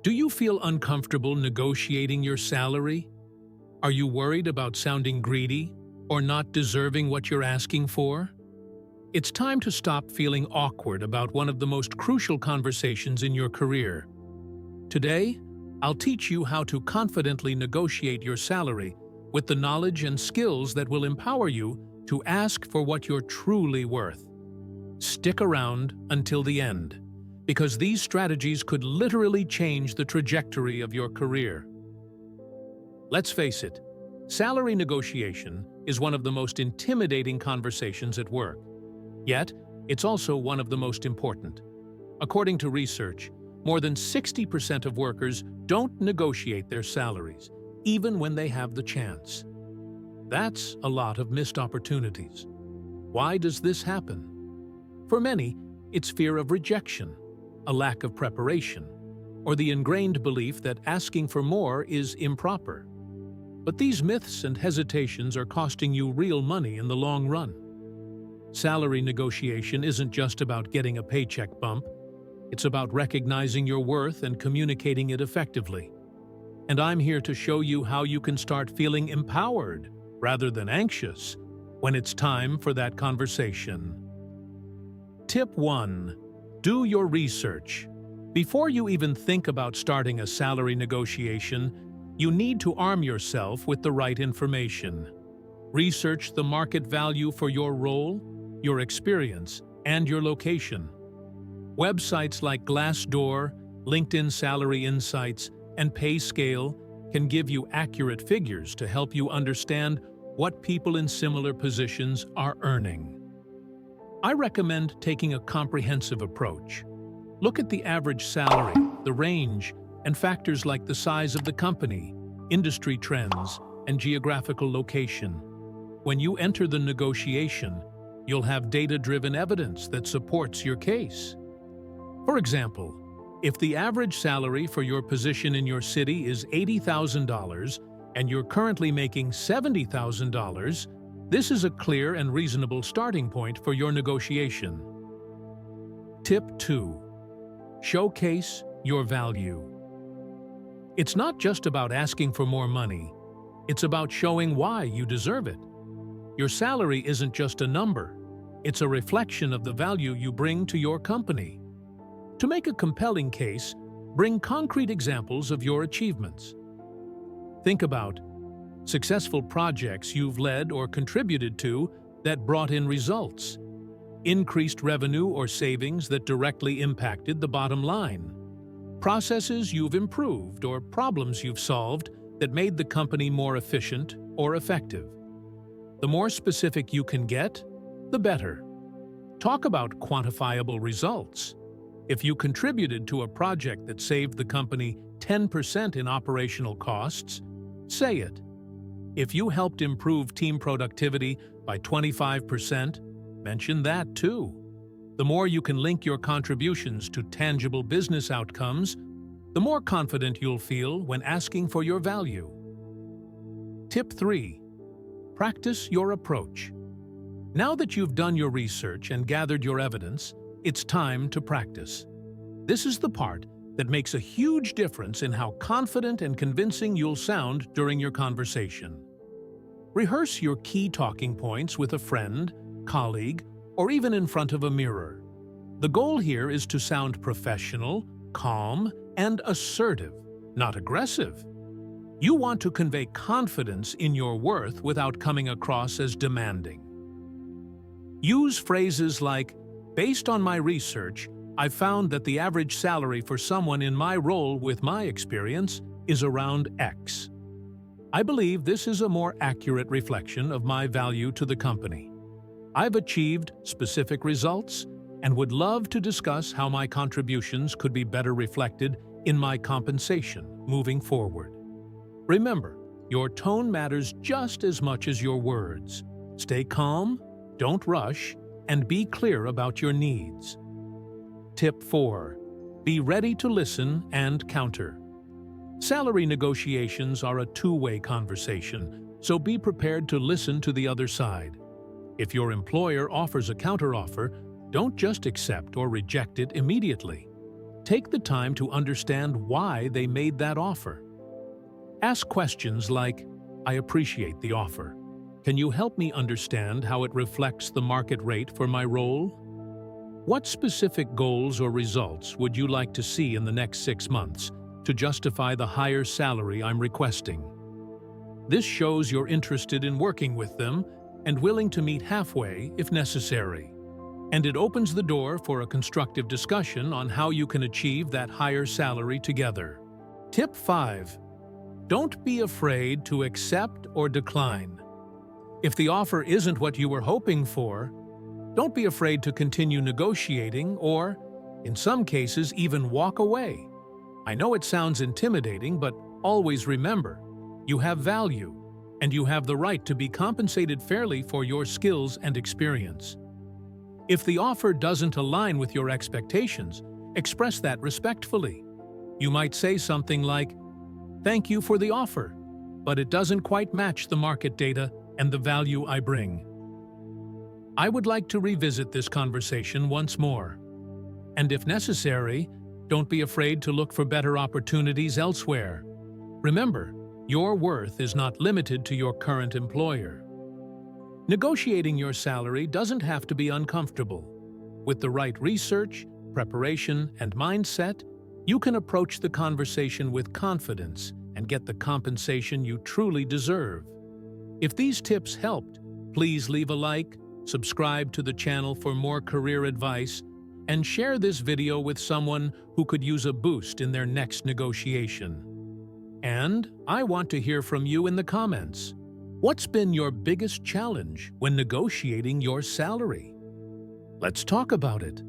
Do you feel uncomfortable negotiating your salary? Are you worried about sounding greedy or not deserving what you're asking for? It's time to stop feeling awkward about one of the most crucial conversations in your career. Today, I'll teach you how to confidently negotiate your salary with the knowledge and skills that will empower you to ask for what you're truly worth. Stick around until the end, because these strategies could literally change the trajectory of your career. Let's face it, salary negotiation is one of the most intimidating conversations at work. Yet, it's also one of the most important. According to research, more than 60% of workers don't negotiate their salaries, even when they have the chance. That's a lot of missed opportunities. Why does this happen? For many, it's fear of rejection, a lack of preparation, or the ingrained belief that asking for more is improper. But these myths and hesitations are costing you real money in the long run. Salary negotiation isn't just about getting a paycheck bump. It's about recognizing your worth and communicating it effectively. And I'm here to show you how you can start feeling empowered rather than anxious when it's time for that conversation. Tip 1. Do your research. Before you even think about starting a salary negotiation, you need to arm yourself with the right information. Research the market value for your role, your experience, and your location. Websites like Glassdoor, LinkedIn Salary Insights, and PayScale can give you accurate figures to help you understand what people in similar positions are earning. I recommend taking a comprehensive approach. Look at the average salary, the range, and factors like the size of the company, industry trends, and geographical location. When you enter the negotiation, you'll have data-driven evidence that supports your case. For example, if the average salary for your position in your city is $80,000 and you're currently making $70,000, this is a clear and reasonable starting point for your negotiation. Tip 2. Showcase your value. It's not just about asking for more money. It's about showing why you deserve it. Your salary isn't just a number. It's a reflection of the value you bring to your company. To make a compelling case, bring concrete examples of your achievements. Think about successful projects you've led or contributed to that brought in results, increased revenue or savings that directly impacted the bottom line, processes you've improved or problems you've solved that made the company more efficient or effective. The more specific you can get, the better. Talk about quantifiable results. If you contributed to a project that saved the company 10% in operational costs, say it. If you helped improve team productivity by 25%, mention that too. The more you can link your contributions to tangible business outcomes, the more confident you'll feel when asking for your value. Tip 3. Practice your approach. Now that you've done your research and gathered your evidence, it's time to practice. This is the part that makes a huge difference in how confident and convincing you'll sound during your conversation. Rehearse your key talking points with a friend, colleague, or even in front of a mirror. The goal here is to sound professional, calm, and assertive, not aggressive. You want to convey confidence in your worth without coming across as demanding. Use phrases like, "Based on my research, I found that the average salary for someone in my role with my experience is around X. I believe this is a more accurate reflection of my value to the company. I've achieved specific results and would love to discuss how my contributions could be better reflected in my compensation moving forward." Remember, your tone matters just as much as your words. Stay calm, don't rush, and be clear about your needs. Tip 4. Be ready to listen and counter. Salary negotiations are a two-way conversation, so be prepared to listen to the other side. If your employer offers a counteroffer, don't just accept or reject it immediately. take the time to understand why they made that offer. Ask questions like, "I appreciate the offer. Can you help me understand how it reflects the market rate for my role? What specific goals or results would you like to see in the next 6 months to justify the higher salary I'm requesting?" This shows you're interested in working with them and willing to meet halfway if necessary. And it opens the door for a constructive discussion on how you can achieve that higher salary together. Tip 5. Don't be afraid to accept or decline. If the offer isn't what you were hoping for, don't be afraid to continue negotiating or, in some cases, even walk away. I know it sounds intimidating, but always remember, you have value, and you have the right to be compensated fairly for your skills and experience. If the offer doesn't align with your expectations, express that respectfully. You might say something like, "Thank you for the offer, but it doesn't quite match the market data and the value I bring. I would like to revisit this conversation once more." And if necessary, don't be afraid to look for better opportunities elsewhere. Remember, your worth is not limited to your current employer. Negotiating your salary doesn't have to be uncomfortable. With the right research, preparation, and mindset, you can approach the conversation with confidence and get the compensation you truly deserve. If these tips helped, please leave a like, subscribe to the channel for more career advice, and share this video with someone who could use a boost in their next negotiation. And I want to hear from you in the comments. What's been your biggest challenge when negotiating your salary? Let's talk about it.